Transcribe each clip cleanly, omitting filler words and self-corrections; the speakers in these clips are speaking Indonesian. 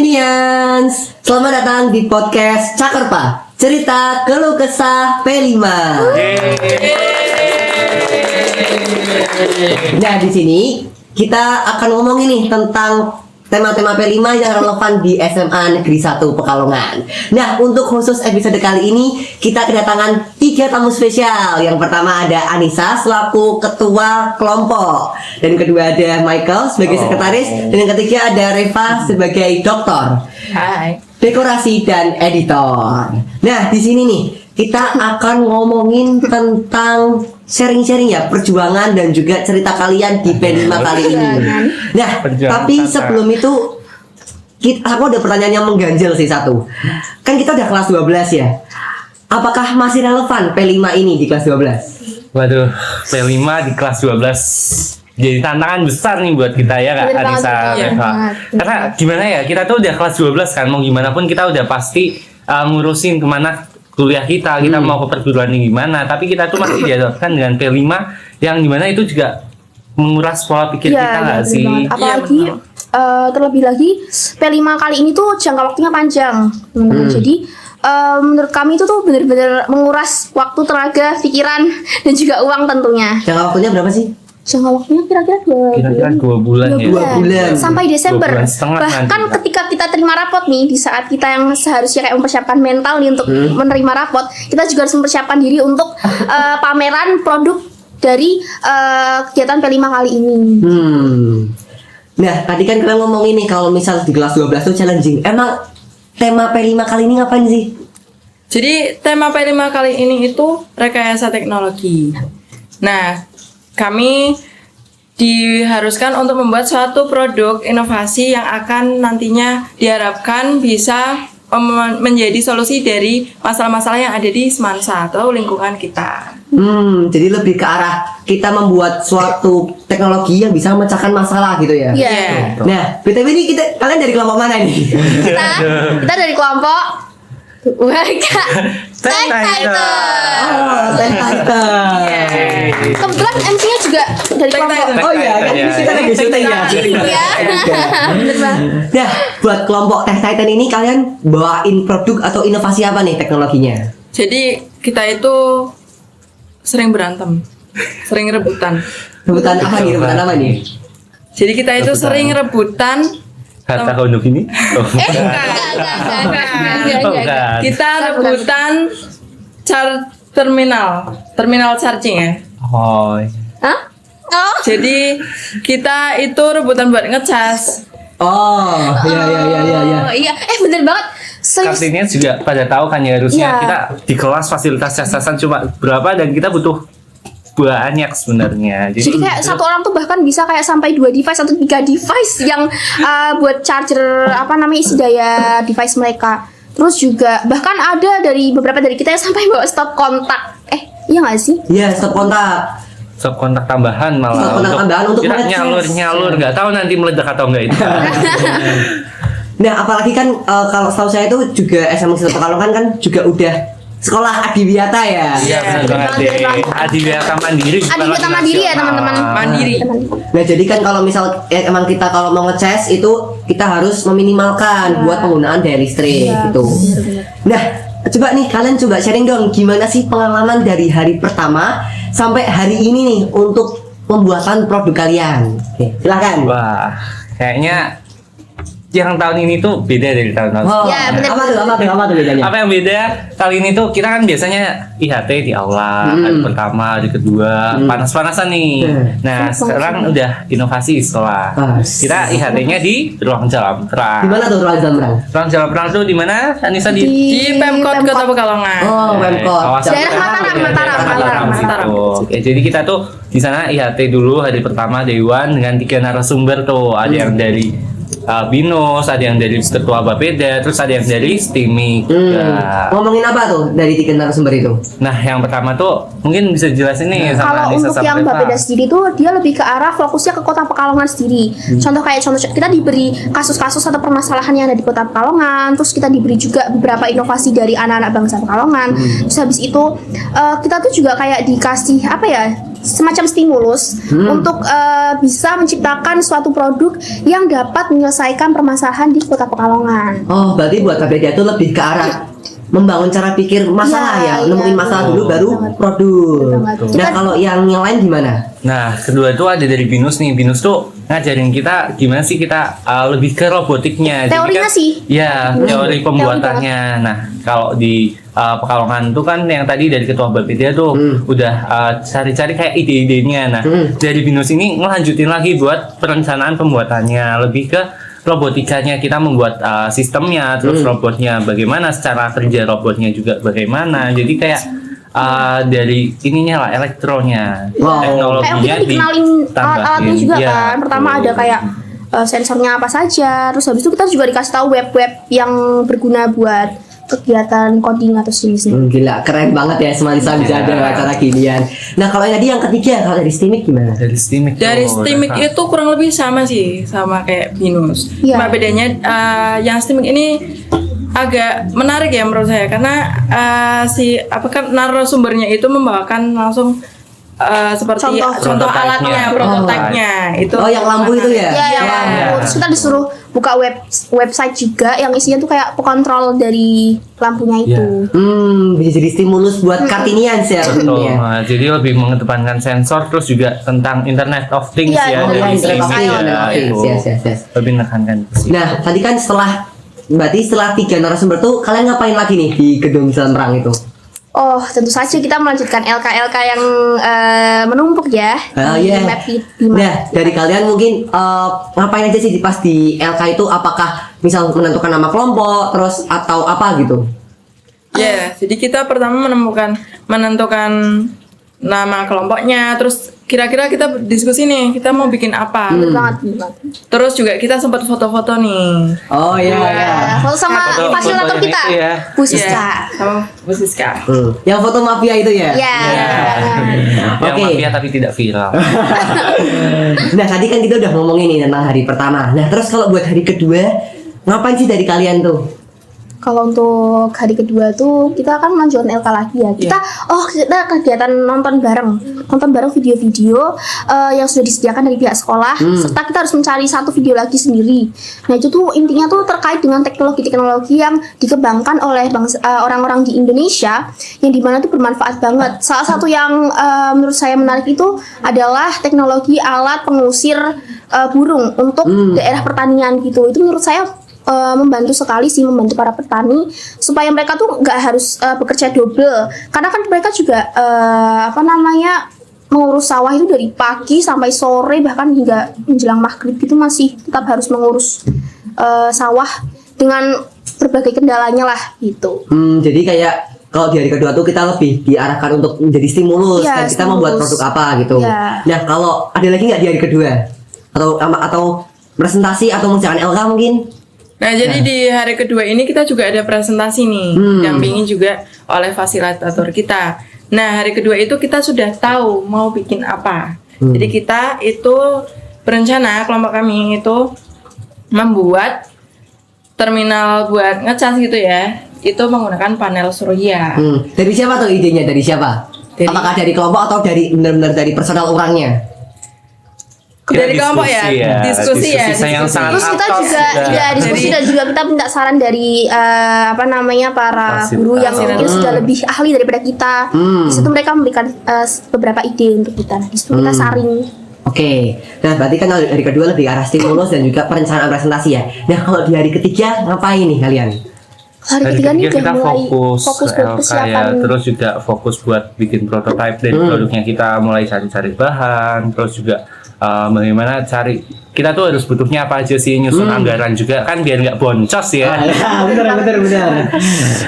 Minions, selamat datang di podcast Cakerpa, cerita keluh kesah P5. Nah, di sini kita akan ngomongin nih tentang tema-tema P5 yang relevan di SMA Negeri 1 Pekalongan. Nah, untuk khusus episode kali ini kita kedatangan 3 tamu spesial. Yang pertama ada Anissa selaku ketua kelompok, dan kedua ada Michael sebagai sekretaris, dan yang ketiga ada Reva sebagai dokter. Hai. Dekorasi dan editor. Nah, di sini nih kita akan ngomongin tentang sharing-sharing ya, perjuangan dan juga cerita kalian di P5 kali ini. Nah, tapi sebelum itu aku ada pertanyaan yang mengganjal sih satu. Kan kita udah kelas 12 ya. Apakah masih relevan P5 ini di kelas 12? Waduh, P5 di kelas 12 jadi tantangan besar nih buat kita ya Kak Anissa, Reva. Karena gimana ya, kita tuh udah kelas 12 kan, mau gimana pun kita udah pasti ngurusin kemana kuliah kita mau ke perguruan tinggi gimana, tapi kita tuh masih dihadapkan dengan P5 yang dimana itu juga menguras pola pikir kita nggak sih? Apalagi terlebih lagi P5 kali ini tuh jangka waktunya panjang, teman-teman. Jadi menurut kami itu tuh benar-benar menguras waktu, tenaga, pikiran, dan juga uang tentunya. Jangka waktunya berapa sih? Jangka waktunya kira-kira 2 bulan ya. 2 bulan sampai Desember. 2 bulan setengah Bahkan nanti, ketika kita terima rapot nih, di saat kita yang seharusnya kayak mempersiapkan mental nih untuk menerima rapot, kita juga harus mempersiapkan diri untuk pameran produk dari kegiatan P5 kali ini. Nah, tadi kan kalian ngomong ini kalau misal di kelas 12 tuh challenging. Emang tema P5 kali ini ngapain sih? Jadi tema P5 kali ini itu rekayasa teknologi. Nah, kami diharuskan untuk membuat suatu produk inovasi yang akan nantinya diharapkan bisa menjadi solusi dari masalah-masalah yang ada di Semansa atau lingkungan kita. Jadi lebih ke arah kita membuat suatu teknologi yang bisa memecahkan masalah gitu ya. Iya. Nah, BTW ini kalian dari kelompok mana nih? Kita dari kelompok warga Tech Titan. Oh, Tech Titan. Kebetulan MC-nya juga dari kelompok. Oh iya, kan kita lagi syuting ya. Iya. Bener banget. Nah, buat kelompok Tech Titan ini kalian bawain produk atau inovasi apa nih teknologinya? Jadi kita itu sering berantem, sering rebutan. Rebutan apa nih? Rebutan apa nih? Jadi kita itu sering rebutan. Harta untuk ini? Enggak. Kita rebutan terminal charging ya. Oh. Hah? Oh. Jadi kita itu rebutan buat ngecas. Oh, iya. Oh iya, bener banget. Serius. Kartunya juga pada tahu kan ya, harusnya kita di kelas fasilitas cas-casan cuma berapa dan kita butuh banyak sebenarnya. Jadi kayak satu orang tuh bahkan bisa kayak sampai 2 device atau 3 device yang buat charger isi daya device mereka. Terus juga bahkan ada dari beberapa dari kita yang sampai bawa stop kontak. Iya nggak sih? Iya, stop kontak. Stop kontak tambahan malah. Stop kontak tambahan untuk kita mengecas. nyalur nggak tahu nanti meledak atau enggak itu. Nah, apalagi kan kalau setahu saya itu juga SMA Negeri 1 Pekalongan kan juga udah sekolah Adiwiyata ya. Iya, benar banget deh. Adiwiyata Mandiri. Adiwiyata Mandiri ya, teman-teman. Mandiri. Nah, jadi kan kalau misal emang kita kalau mau ngecas itu kita harus meminimalkan buat penggunaan daya listrik gitu. Nah, coba nih kalian coba sharing dong gimana sih pengalaman dari hari pertama sampai hari ini nih untuk pembuatan produk kalian. Oke, silakan. Wah, kayaknya yang tahun ini tuh beda dari tahun-tahun. Oh, Ya, bener. apa tuh bedanya? Apa yang beda kali ini tuh, kita kan biasanya IHT di aula, hari pertama, hari kedua, panas-panasan nih. Nah, sekarang udah inovasi sekolah. Kita IHT-nya di ruang jalan terang. Di mana tuh ruang Zambrang? Ruang jalan terang tuh di mana? Anissa Di Pemkot Kota Pekalongan. Oh, Pemkot. Kawasan Daerah Mataram. Oke, jadi kita tuh di sana IHT dulu hari pertama Dewan dengan 3 narasumber tuh. Ada yang dari Binus, ada yang dari Ketua Bapeda, terus ada yang dari STIMIK. Ngomongin apa tuh dari 3 narasumber itu? Nah, yang pertama tuh mungkin bisa jelasin nih sama Kalau Anissa untuk sama yang Reva. Bapeda sendiri tuh dia lebih ke arah fokusnya ke Kota Pekalongan sendiri. Contoh kita diberi kasus-kasus atau permasalahan yang ada di Kota Pekalongan, terus kita diberi juga beberapa inovasi dari anak-anak bangsa Pekalongan. Terus habis itu kita tuh juga kayak dikasih semacam stimulus untuk bisa menciptakan suatu produk yang dapat menyelesaikan permasalahan di Kota Pekalongan. Oh, berarti buat KBD itu lebih ke arah membangun cara pikir masalah Iya, ya, nemuin iya, masalah betul. dulu baru produk. Betul. Nah, kalau yang lain gimana? Nah, kedua itu ada dari Binus nih. Binus tuh ngajarin kita gimana sih kita lebih ke robotiknya. Jadi Teorinya kan, sih. Ya, teori pembuatannya. Nah, kalau di Pekalongan tuh kan yang tadi dari Ketua Bapeda tuh udah cari-cari kayak ide-idenya. Nah, dari Binus ini ngelanjutin lagi buat perencanaan pembuatannya. Lebih ke robotikanya, kita membuat sistemnya, terus robotnya bagaimana, secara kerja robotnya juga bagaimana. Jadi kayak dari ininya lah, elektronya, Wow. Kayak teknologinya kita dikenalin alat-alatnya juga Iya, kan. Pertama betul. ada kayak sensornya apa saja, terus habis itu kita juga dikasih tahu web-web yang berguna buat kegiatan coding atau jenisnya. Gila, keren banget ya Semansa bisa ada acara ginian. Nah, kalau yang tadi yang ketiga, kalau dari Stimik gimana? Dari Stimik. Dari tuh, Stimik Raka. itu kurang lebih sama sih, sama kayak Binus. Iya. Cuma bedanya yang Stimik ini agak menarik ya menurut saya, karena narasumbernya itu membawakan langsung seperti contoh alatnya, prototipe-nya. Itu Oh, yang lampu itu ya? Ya, yang Iya. lampu. Terus kita disuruh buka website juga yang isinya tuh kayak pengontrol dari lampunya itu. Bisa jadi stimulus buat Kartinians ya Betul. tentunya. Nah, jadi lebih mengedepankan sensor, terus juga tentang Internet of Things Iya, ya oh, dari Internet of Stimik Things, ya, Internet of itu. Things, yes. Lebih menekankan ke situ. Nah, tadi kan berarti setelah 3 narasumber tuh kalian ngapain lagi nih di gedung Selemrang itu? Oh, tentu saja kita melanjutkan LK-LK yang menumpuk ya Oh di iya. map di Nah, dari kalian mungkin ngapain aja sih pas di LK itu? Apakah misal menentukan nama kelompok, terus atau apa gitu? Ya, jadi kita pertama menentukan nama kelompoknya, terus kira-kira kita diskusi nih, kita mau bikin apa. Bener banget, bener banget. Terus juga kita sempat foto-foto nih. Oh iya. Foto sama Foto- fasilitator fotonya kita, itu ya. Bu Siska. Iya, sama Bu Siska. Yang foto mafia itu ya? Ya. Yang Oke. mafia tapi tidak viral. Nah, tadi kan kita udah ngomongin nih tentang hari pertama. Nah, terus kalau buat hari kedua, ngapain sih dari kalian tuh? Kalau untuk hari kedua tuh kita akan melanjutkan LK lagi ya. Kita kegiatan nonton bareng video-video yang sudah disediakan dari pihak sekolah, serta kita harus mencari satu video lagi sendiri. Nah, itu tuh intinya tuh terkait dengan teknologi yang dikembangkan oleh orang-orang di Indonesia yang dimana tuh bermanfaat banget. Salah satu yang menurut saya menarik itu adalah teknologi alat pengusir burung untuk daerah pertanian gitu. Itu menurut saya membantu sekali sih, membantu para petani supaya mereka tuh nggak harus bekerja double, karena kan mereka juga mengurus sawah itu dari pagi sampai sore, bahkan hingga menjelang maghrib itu masih tetap harus mengurus sawah dengan berbagai kendalanya lah gitu. Jadi kayak kalau di hari kedua tuh kita lebih diarahkan untuk menjadi stimulus, Iya, dan kita membuat stimulus. produk apa gitu. Iya. Nah, kalau ada lagi nggak di hari kedua? Atau presentasi atau mengerjakan LK mungkin? Nah, jadi di hari kedua ini kita juga ada presentasi nih, dampingi juga oleh fasilitator kita. Nah, hari kedua itu kita sudah tahu mau bikin apa. Jadi kita itu berencana, kelompok kami itu membuat terminal buat ngecas gitu ya. Itu menggunakan panel surya. Dari siapa tuh idenya? Dari siapa? Apakah dari kelompok atau dari benar-benar dari personal orangnya? Dari kelompok ya, diskusi ya, yang diskusi. sangat Terus kita atas juga ya diskusi dan juga kita minta saran dari para guru yang mungkin sudah lebih ahli daripada kita. Di situ mereka memberikan beberapa ide untuk kita. Di situ kita saring. Oke, nah berarti kan kalau hari kedua lebih arah stimulus dan juga perencanaan presentasi ya. Nah, kalau di hari ketiga ngapain nih kalian? Hari ketiga ini udah kita mulai fokus buat LK ya, persiapan. terus juga fokus buat bikin prototipe dari produknya, kita mulai cari-cari bahan, terus juga bagaimana kita tuh harus butuhnya apa aja sih, nyusun anggaran juga kan biar nggak boncos ya. Benar.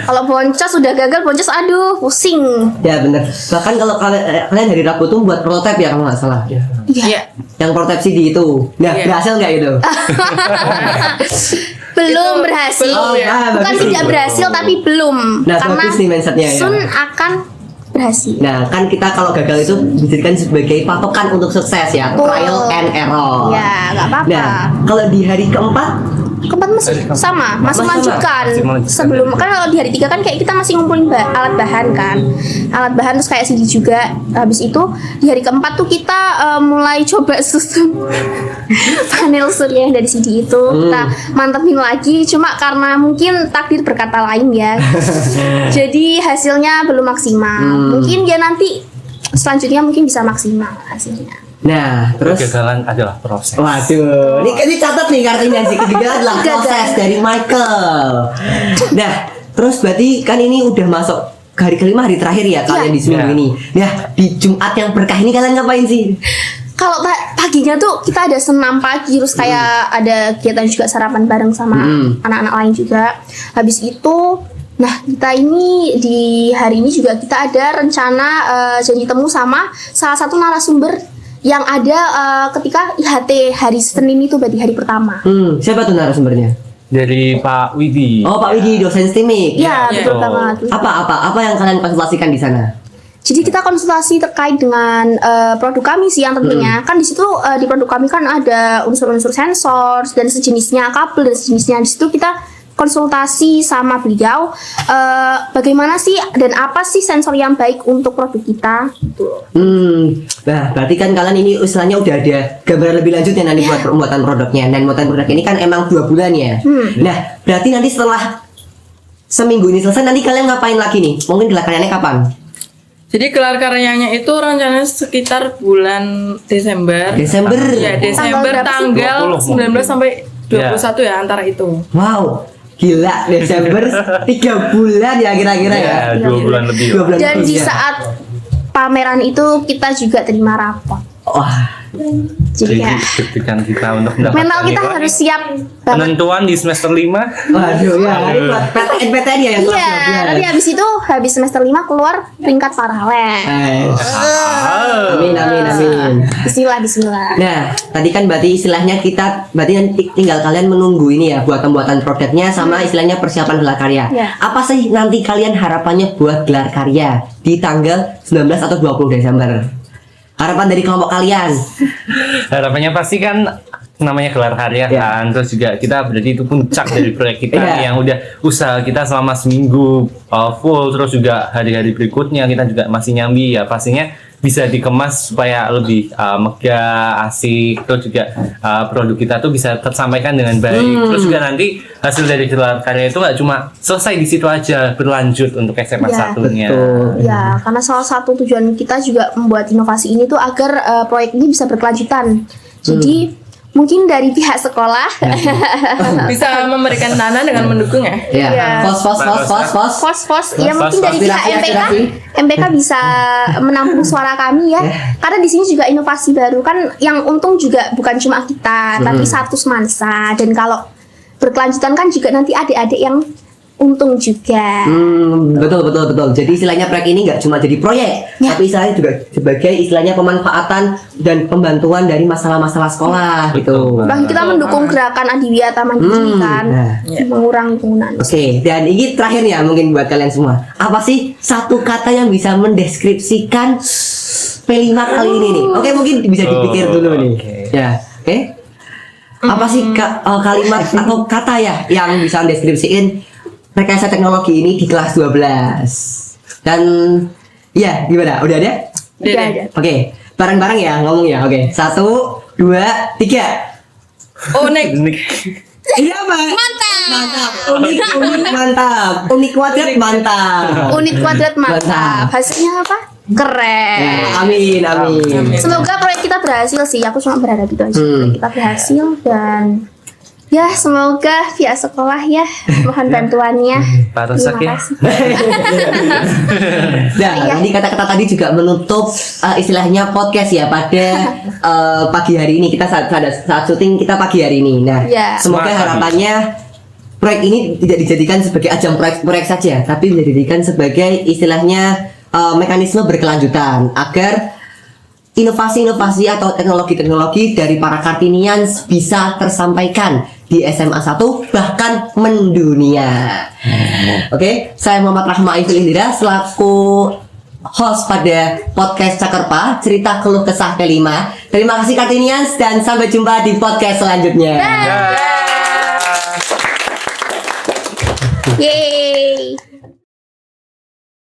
Kalau boncos sudah gagal, boncos aduh pusing. Ya benar. Bahkan kalau kalian hari Rabu tuh buat prototipe ya kalau nggak salah. Iya. Yang prototipe CD itu. Nah, Iya. berhasil nggak itu? Belum Itu berhasil. belum ya. Bukan bagus. tidak berhasil tapi belum. Nah, Karena bagus nih mindsetnya ya. Sun akan berhasil. Nah, kan kita kalau gagal itu dijadikan sebagai patokan untuk sukses ya, Betul. trial and error. Ya, nggak apa-apa. Nah, kalau di hari keempat keempat masih sama, masih Masih melanjutkan. Masih melanjutkan. Sebelum kan kalau di hari 3 kan kayak kita masih ngumpulin alat bahan kan, alat bahan terus kayak CD juga. Habis itu di hari keempat tuh kita mulai coba susun panel surya yang dari CD itu kita mantepin lagi. Cuma karena mungkin takdir berkata lain ya, jadi hasilnya belum maksimal. Mungkin ya nanti selanjutnya mungkin bisa maksimal hasilnya. Nah, terus Kegagalan adalah proses. waduh, ini catat nih kartunya sih. Kegagalan adalah proses dari Michael. Nah, terus berarti kan ini udah masuk ke hari kelima, hari terakhir ya kalian di seminggu Iya. ini. Nah, di Jumat yang berkah ini kalian ngapain sih? Kalau paginya tuh kita ada senam pagi, terus kayak ada kegiatan juga sarapan bareng sama anak-anak lain juga. Habis itu, nah kita ini di hari ini juga kita ada rencana janji temu sama salah satu narasumber yang ada ketika IHT hari Senin itu, berarti hari pertama. Siapa tuh narasumbernya? Dari Pak Widi. Oh, Pak Widi, dosen STIMIK. Iya, betul betul. banget. Apa yang kalian konsultasikan di sana? Jadi kita konsultasi terkait dengan produk kami sih yang tentunya kan di situ di produk kami kan ada unsur-unsur sensor dan sejenisnya, kabel dan sejenisnya. Di situ kita konsultasi sama beliau bagaimana sih dan apa sih sensor yang baik untuk produk kita gitu. Nah, berarti kan kalian ini istilahnya udah ada gambaran lebih lanjutnya nanti buat pembuatan produknya. Dan pembuatan produk ini kan emang 2 bulan ya. Nah, berarti nanti setelah seminggu ini selesai nanti kalian ngapain lagi nih? Mungkin gelar karyanya kapan? Jadi gelar karyanya itu rencananya sekitar bulan Desember. Desember. Ya, Desember Tanggal berapa sih? 19 sampai 21 ya antara itu. Wow, gila Desember 3 bulan ya kira-kira ya. Ya, 2 bulan lebih. 2 bulan Dan lebih di ya. saat pameran itu kita juga terima rapot. Wah, Jadi Jadi kayak deg-degan kita untuk mendapatkan mental kita nilai. harus siap banget. Penentuan di semester 5. waduh ya, ini buat PTN ya yang kelas Iya, 12. nanti habis semester 5 keluar peringkat paralel. Amin. Bismillah. Nah, tadi kan berarti istilahnya kita berarti nanti tinggal kalian menunggu ini ya buat pembuatan produknya sama istilahnya persiapan gelar karya. Ya. Apa sih nanti kalian harapannya buat gelar karya di tanggal 19 atau 20 Desember? Harapan dari kelompok kalian. Harapannya pasti kan namanya gelar karya Ya. kan, terus juga kita berarti itu puncak dari proyek kita Ya. yang udah usaha kita selama seminggu full, terus juga hari-hari berikutnya kita juga masih nyambi ya, pastinya bisa dikemas supaya lebih megah, asik, terus juga produk kita tuh bisa tersampaikan dengan baik. Terus juga nanti hasil dari gelar karya itu nggak cuma selesai di situ aja, berlanjut untuk SMA Ya, satunya. betul. Ya, karena salah satu tujuan kita juga membuat inovasi ini tuh agar proyek ini bisa berkelanjutan. Jadi mungkin dari pihak sekolah Bisa memberikan tanah dengan mendukung ya. Ya, Iya. Fos. Fos ya mungkin dari pihak Aspirasi. MPK bisa menampung suara kami ya. Karena di sini juga inovasi baru kan yang untung juga bukan cuma kita, tapi satu semansa. Dan kalau berkelanjutan kan juga nanti adik-adik yang untung juga. Betul. Jadi istilahnya proyek ini nggak cuma jadi proyek, Ya. tapi istilahnya juga sebagai istilahnya pemanfaatan dan pembantuan dari masalah-masalah sekolah gitu. Betul. Bahkan kita mendukung gerakan Adiwiyata Mandiri kan, nah. mengurangi penggunaan. Oke, dan ini terakhir ya mungkin buat kalian semua. Apa sih satu kata yang bisa mendeskripsikan P5 kali ini nih? Oke, mungkin bisa dipikir dulu nih. Oke. Ya, oke. Apa sih kalimat atau kata ya yang bisa mendeskripsiin rekayasa teknologi ini di kelas 12? Dan ya, gimana? Udah ada? Udah ada. Oke, bareng-bareng ya ngomong ya. Oke, 1, 2, 3. Unik. Iya, Mbak. Mantap. Unik, mantap. Unik kuadrat mantap. Unit kuadrat mantap. Hasilnya apa? Keren. Ya, amin. Semoga proyek kita berhasil sih. Aku cuma berharap itu aja. Proyek kita berhasil dan ya semoga pihak sekolah ya mohon bantuannya. Pak Rosak ya. kasih. Nah, tadi kata-kata tadi juga menutup istilahnya podcast ya pada pagi hari ini. Kita saat syuting kita pagi hari ini. Nah, Ya. semoga Semangat. harapannya proyek ini tidak dijadikan sebagai ajang proyek saja, tapi dijadikan sebagai istilahnya mekanisme berkelanjutan agar inovasi-inovasi atau teknologi-teknologi dari para Kartinians bisa tersampaikan di SMA 1 bahkan mendunia. Oke, saya Muhammad Rahma Ifil Indira selaku host pada podcast Cakerpa cerita keluh kesah kelima. Terima kasih Kartinians dan sampai jumpa di podcast selanjutnya. Ya. Yeay.